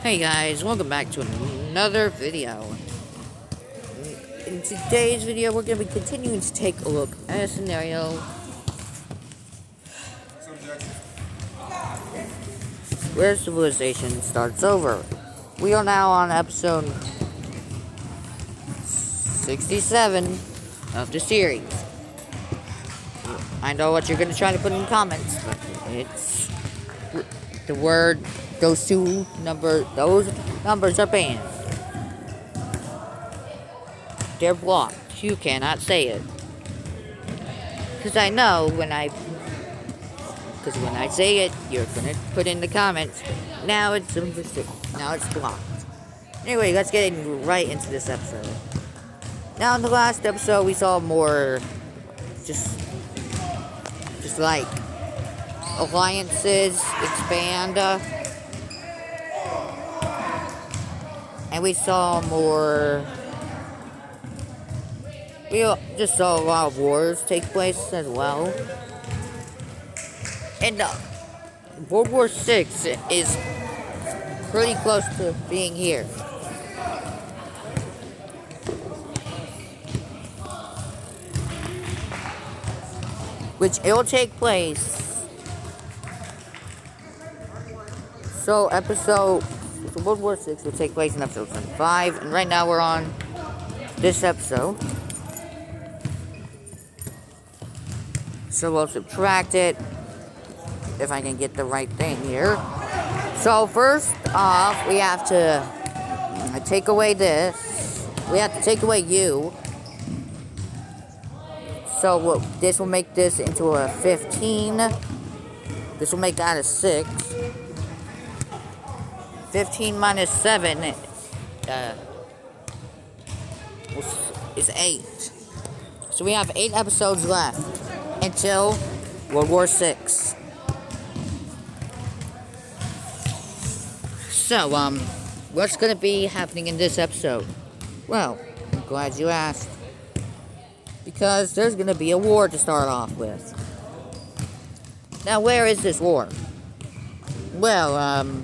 Hey guys, welcome back to another video. In today's video, we're going to be continuing to take a look at a scenario where civilization starts over. We are now on episode 67 of the series. I know what you're going to try to put in the comments, but it's the word, those numbers are banned. They're blocked. You cannot say it. Because I know when I say it, you're gonna put in the comments. Now it's blocked. Anyway, let's get right into this episode. Now in the last episode, we saw more, just like alliances expand, and we saw more. We just saw a lot of wars take place as well. And World War VI is pretty close to being here. Which it will take place. So World War VI will take place in episode 25. And right now we're on this episode. So we'll subtract it, if I can get the right thing here. So first off, we have to take away this. We have to take away you. So this will make this into a 15. This will make that a 6. 15 minus 7 is 8. So we have 8 episodes left until World War VI. So, what's gonna be happening in this episode? Well, I'm glad you asked. Because there's gonna be a war to start off with. Now, where is this war? Well,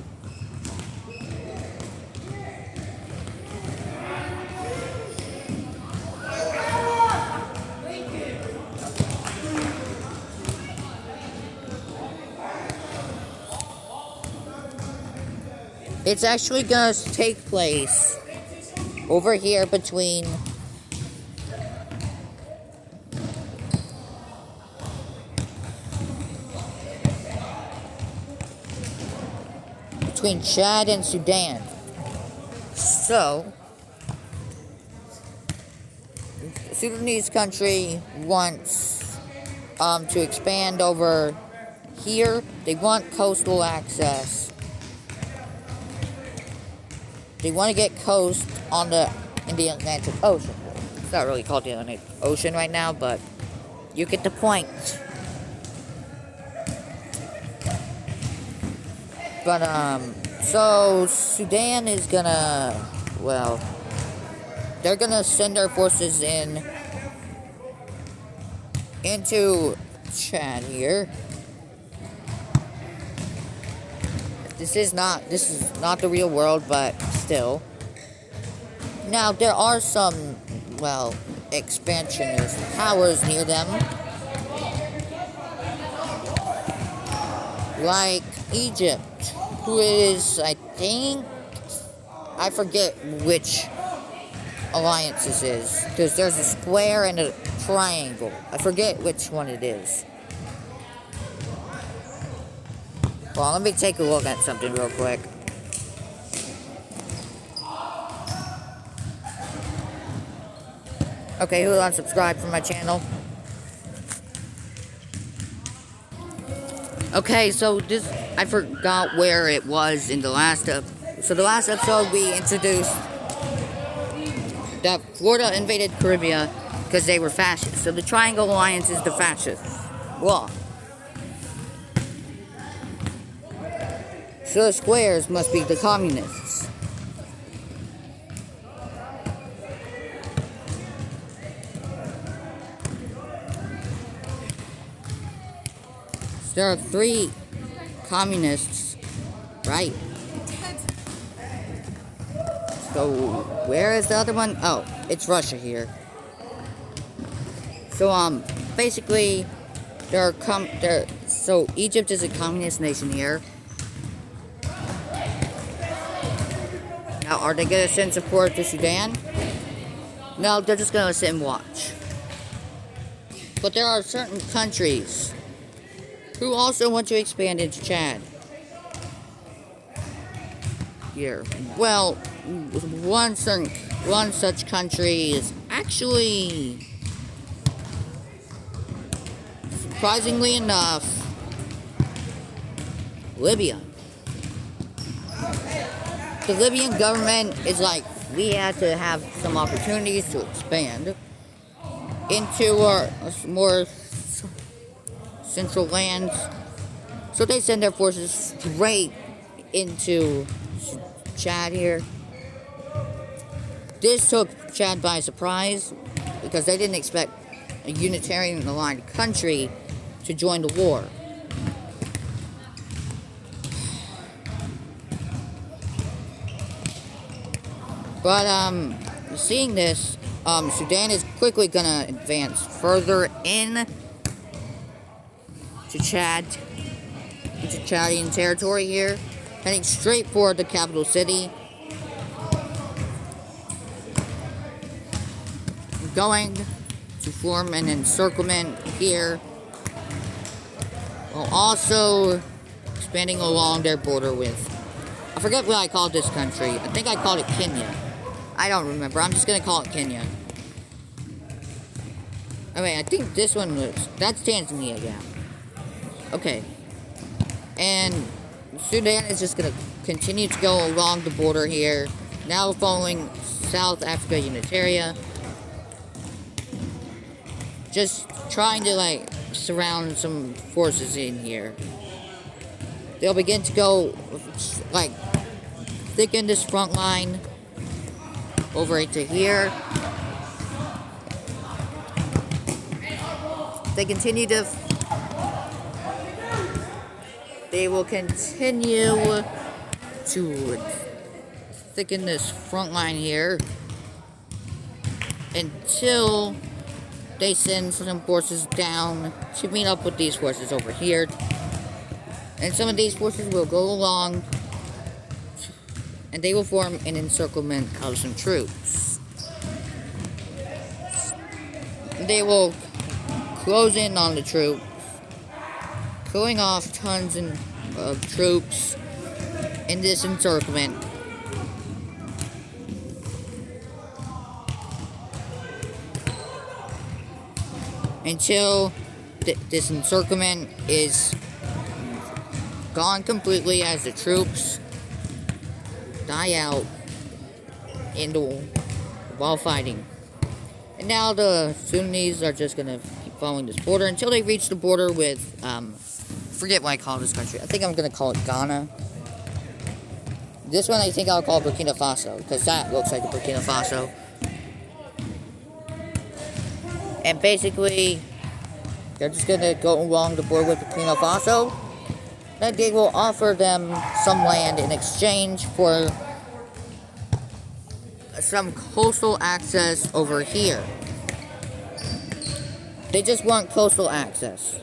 it's actually gonna take place over here between Chad and Sudan. So, the Sudanese country wants to expand over here. They want coastal access. They want to get coast in the Atlantic Ocean. It's not really called the Atlantic Ocean right now, but you get the point. But, so Sudan is gonna, well, they're gonna send their forces into Chad here. This is not the real world, but still. Now, there are some, well, expansionist powers near them. Like Egypt, who is, I forget which alliance this is. Because there's a square and a triangle. I forget which one it is. Well, let me take a look at something real quick. Okay, who unsubscribed from my channel? Okay, so I forgot where it was in the last episode. So the last episode we introduced that Florida invaded Caribbean because they were fascist. So the Triangle Alliance is the fascist bloc. So the squares must be the communists. There are 3 communists, right? So, where is the other one? Oh, it's Russia here. So, basically, so Egypt is a communist nation here. Now, are they gonna send support to Sudan? No, they're just gonna sit and watch. But there are certain countries who also want to expand into Chad. Here. Well, one such country is actually, surprisingly enough, Libya. The Libyan government is like, we had to have some opportunities to expand into our more central lands. So they send their forces straight into Chad here. This took Chad by surprise because they didn't expect a Unitarian aligned country to join the war. But, seeing this, Sudan is quickly gonna advance further in to Chad, into Chadian territory here, heading straight for the capital city. Going to form an encirclement here, while also expanding along their border with, I forget what I called this country. I think I called it Kenya. I don't remember. I'm just gonna call it Kenya. I mean, I think this one was, that's Tanzania, yeah. Okay. And Sudan is just gonna continue to go along the border here, now following South Africa Unitaria. Just trying to, like, surround some forces in here. They'll begin to go, like, thicken this front line over into here. They will continue to thicken this front line here until they send some forces down to meet up with these forces over here. And some of these forces will go along and they will form an encirclement of some troops. They will close in on the troops, killing off tons of troops in this encirclement. Until this encirclement is gone completely as the troops die out while fighting. And now the Sunnis are just gonna keep following this border until they reach the border with, forget what I call this country. I think I'm gonna call it Ghana. This one I think I'll call Burkina Faso, because that looks like a Burkina Faso. And basically, they're just gonna go along the border with Burkina Faso. Then they will offer them some land in exchange for some coastal access over here. They just want coastal access.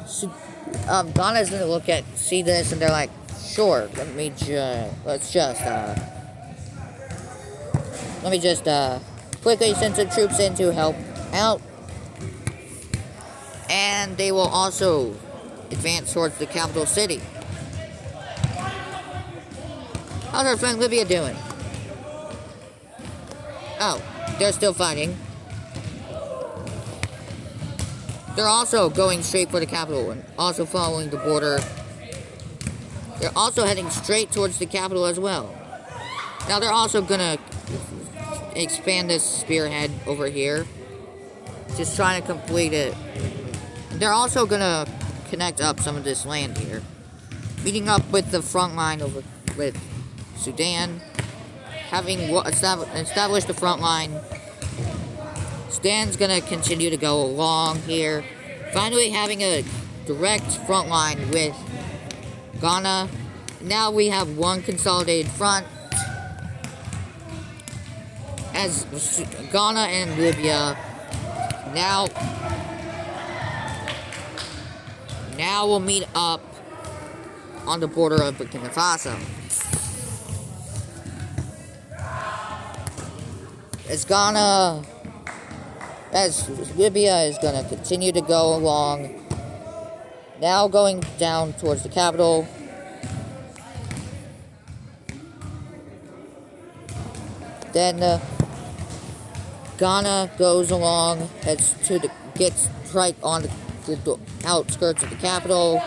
So, Ghana's gonna see this, and they're like, sure, let me just quickly send some troops in to help out. And they will also advance towards the capital city. How's our friend Libya doing? Oh, they're still fighting. They're also going straight for the capital and also following the border. They're also heading straight towards the capital as well. Now they're also gonna expand this spearhead over here. Just trying to complete it. They're also gonna connect up some of this land here. Meeting up with the front line over with Sudan. Having established the front line. Sudan's gonna continue to go along here. Finally having a direct front line with Ghana now we have one consolidated front. As Ghana and Libya now will meet up on the border of Burkina Faso. As Libya is gonna continue to go along, now going down towards the capital. Then Ghana goes along, gets right on the outskirts of the capital.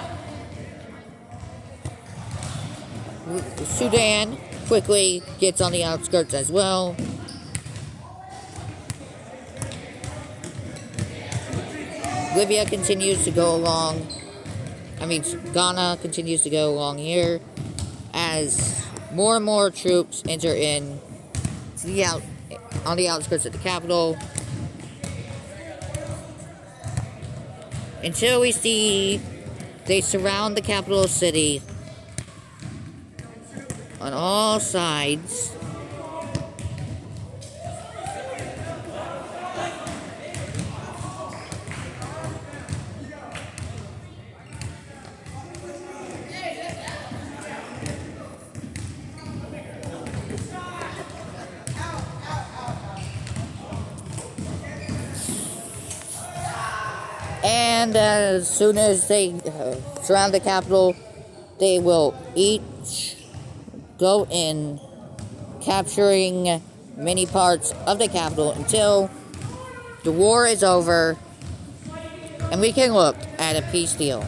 Sudan quickly gets on the outskirts as well. Libya continues to go along. Ghana continues to go along here as more and more troops enter in on the outskirts of the capital, until we see they surround the capital city on all sides. And as soon as they surround the capital, they will each go in, capturing many parts of the capital until the war is over and we can look at a peace deal.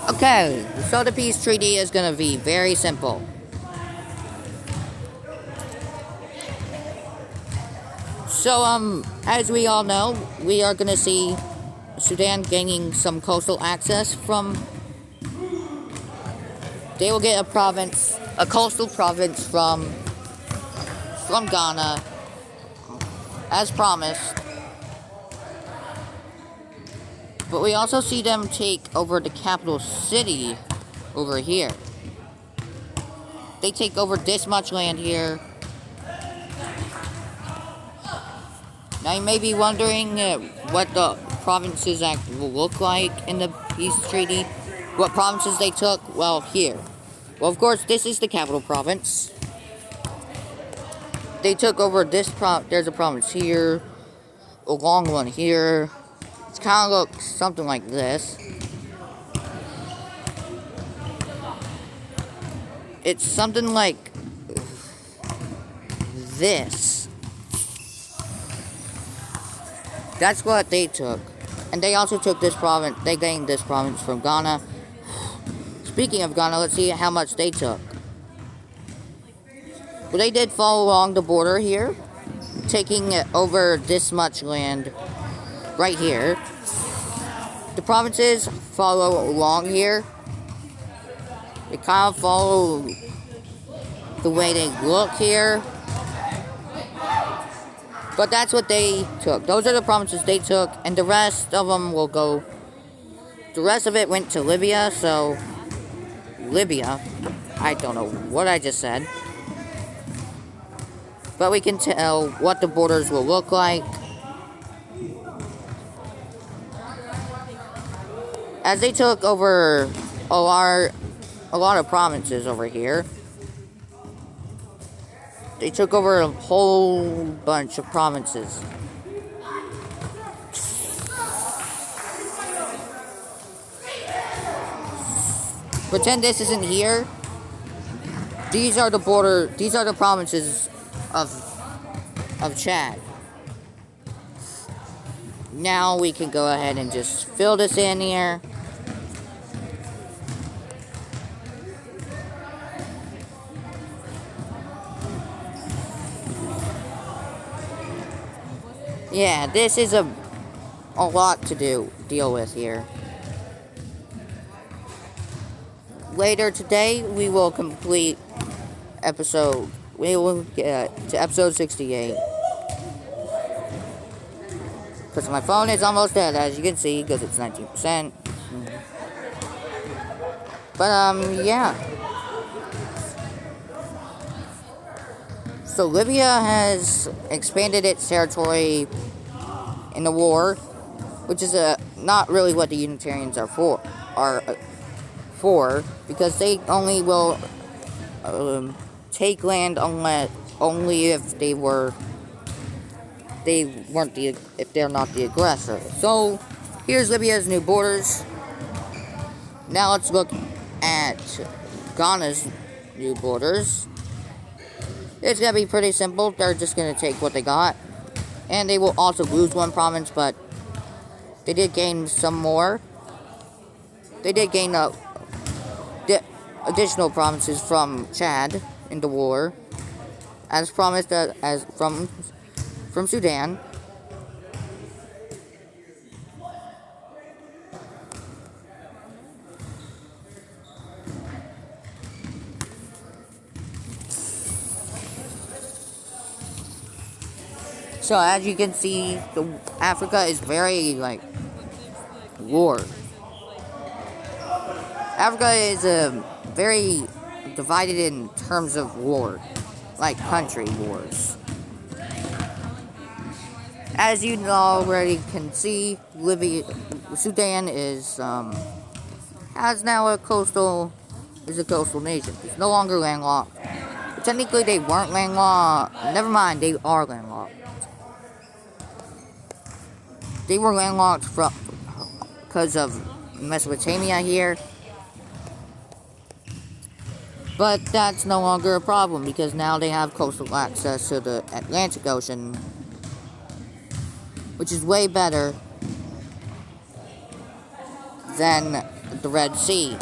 Okay, so the peace treaty is going to be very simple. So, as we all know, we are going to see Sudan gaining some coastal access from... They will get a coastal province from Ghana, as promised. But we also see them take over the capital city over here. They take over this much land here. Now you may be wondering what the provinces will look like in the peace treaty. What provinces they took? Well, here. Well, of course, this is the capital province. They took over this there's a province here. A long one here. It kind of looks something like this. It's something like this. That's what they took. And they also took this province. They gained this province from Ghana. Speaking of Ghana, let's see how much they took. Well, they did follow along the border here, taking over this much land right here. The provinces follow along here. They kind of follow the way they look here. But that's what they took. Those are the provinces they took, and the rest of them will go... The rest of it went to Libya, so... Libya. I don't know what I just said. But we can tell what the borders will look like. As they took over a lot of provinces over here. They took over a whole bunch of provinces. Pretend this isn't here. These are the provinces of Chad. Now we can go ahead and just fill this in here. Yeah, this is a lot to deal with here. later today, we will complete episode. We will get to episode 68. Because my phone is almost dead, as you can see, because it's 19%. But, yeah. So, Libya has expanded its territory in the war, which is not really what the Unitarians are for, because they only will take land only if if they're not the aggressor. So, here's Libya's new borders. Now let's look at Ghana's new borders. It's gonna be pretty simple. They're just gonna take what they got. And they will also lose one province, but they did gain some more. They did gain additional provinces from Chad in the war, as promised, from Sudan. So as you can see, Africa is very, war. Africa is very divided in terms of war, like country wars. As you already can see, Sudan is has now a coastal nation. It's no longer landlocked. Technically, they weren't landlocked. Never mind, they are landlocked. They were landlocked because of Mesopotamia here. But that's no longer a problem because now they have coastal access to the Atlantic Ocean, which is way better than the Red Sea,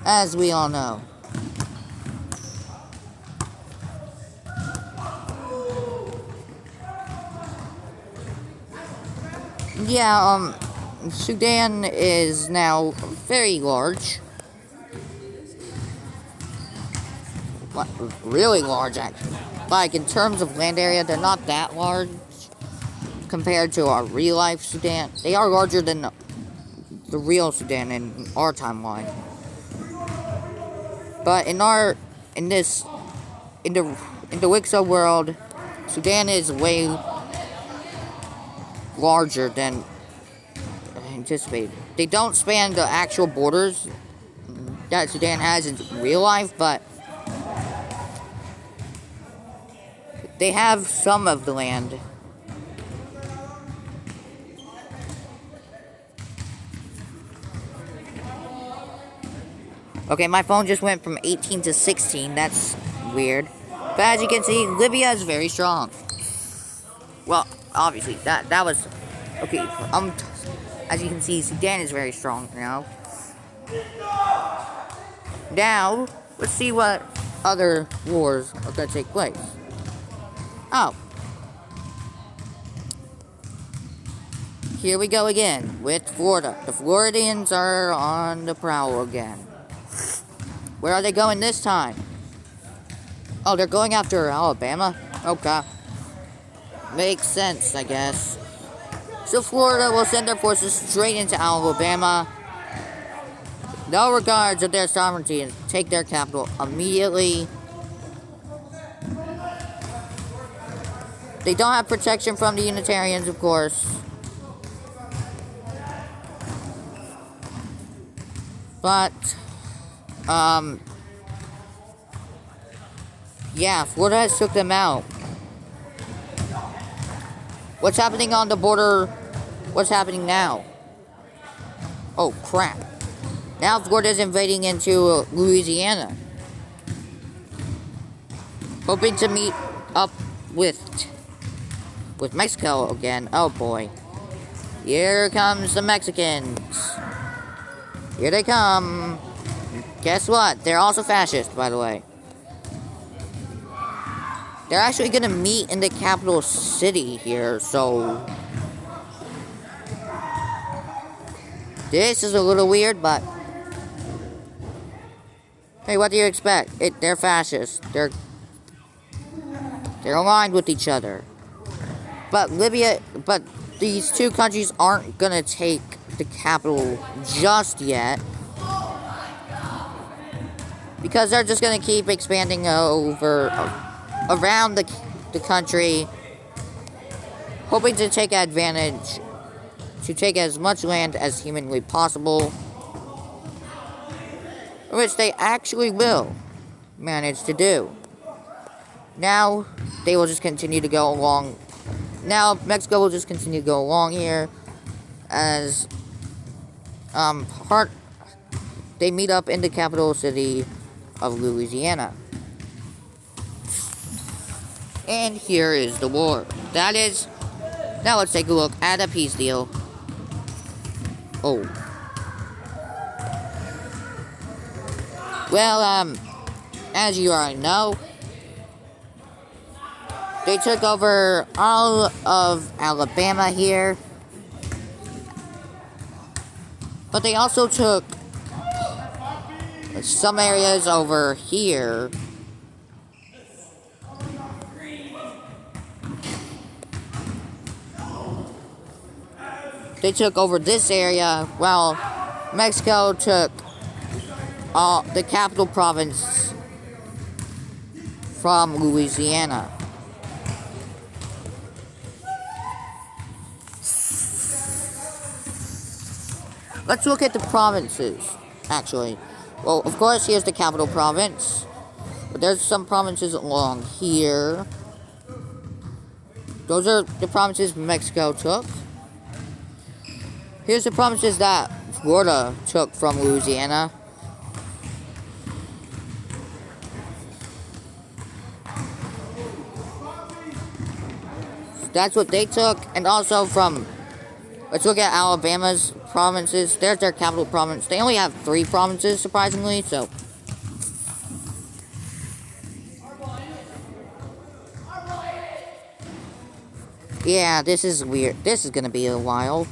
as we all know. Yeah, Sudan is now very large. Really large, actually. Like, in terms of land area, they're not that large compared to our real-life Sudan. They are larger than the real Sudan in our timeline. But in the Wixo world, Sudan is way larger than anticipated. They don't span the actual borders that Sudan has in real life, but they have some of the land. Okay, my phone just went from 18 to 16. That's weird. But as you can see, Libya is very strong. Well, obviously, that was... Okay, as you can see, Sudan is very strong now. Now, let's see what other wars are going to take place. Oh. Here we go again, with Florida. The Floridians are on the prowl again. Where are they going this time? Oh, they're going after Alabama? Okay. Makes sense, I guess. So Florida will send their forces straight into Alabama. No regards of their sovereignty and take their capital immediately. They don't have protection from the Unitarians, of course. But, yeah, Florida has took them out. What's happening on the border? What's happening now? Oh, crap. Now Florida's invading into Louisiana. Hoping to meet up with Mexico again. Oh, boy. Here comes the Mexicans. Here they come. Guess what? They're also fascist, by the way. They're actually gonna meet in the capital city here, so... This is a little weird, but hey, what do you expect? They're fascists. They're aligned with each other. But these two countries aren't gonna take the capital just yet, because they're just gonna keep expanding around the country, hoping to take advantage, to take as much land as humanly possible, which they actually will manage to do. Now, they will just continue to go along. Now, Mexico will just continue to go along here as they meet up in the capital city of Louisiana. And here is the war. Now let's take a look at a peace deal. Oh. Well, as you already know, they took over all of Alabama here. But they also took some areas over here. They took over this area, while Mexico took the capital province from Louisiana. Let's look at the provinces, actually. Well, of course, here's the capital province. But there's some provinces along here. Those are the provinces Mexico took. Here's the provinces that Florida took from Louisiana. That's what they took. And also from... Let's look at Alabama's provinces. There's their capital province. They only have 3 provinces, surprisingly, so... Yeah, this is weird. This is gonna be a while.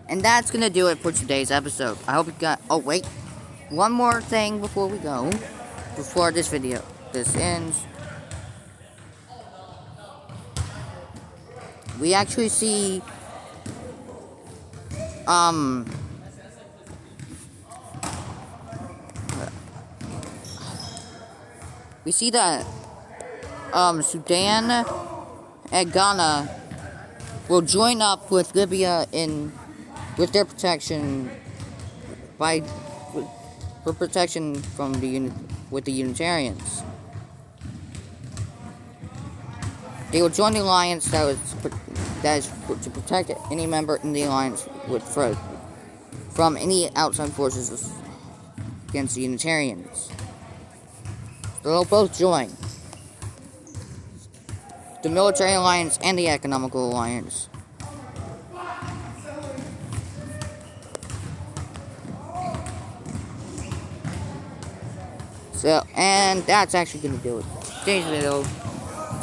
And that's gonna do it for today's episode. I hope you got... Oh, wait. One more thing before we go. Before this ends. We actually see... We see that... Sudan and Ghana will join up with Libya with their protection for protection from with the Unitarians. They will join the alliance that is to protect any member in the alliance from any outside forces against the Unitarians. They'll both join the military alliance and the economical alliance. So, and that's actually going to do it for today's video.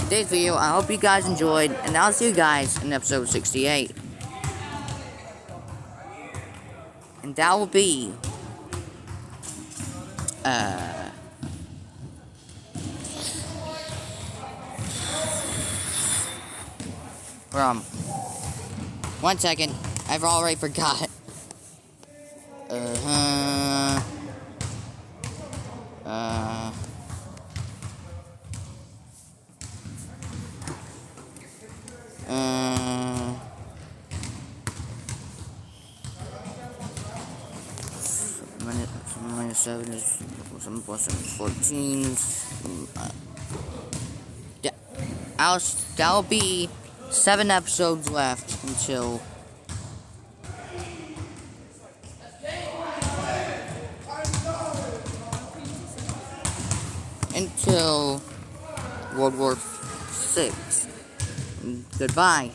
today's video. I hope you guys enjoyed, and I'll see you guys in episode 68. And that will be from 1 second. I've already forgot. Minus 7 is 7 plus 7 is 14. That'll be 7 episodes left until World War VI. Goodbye.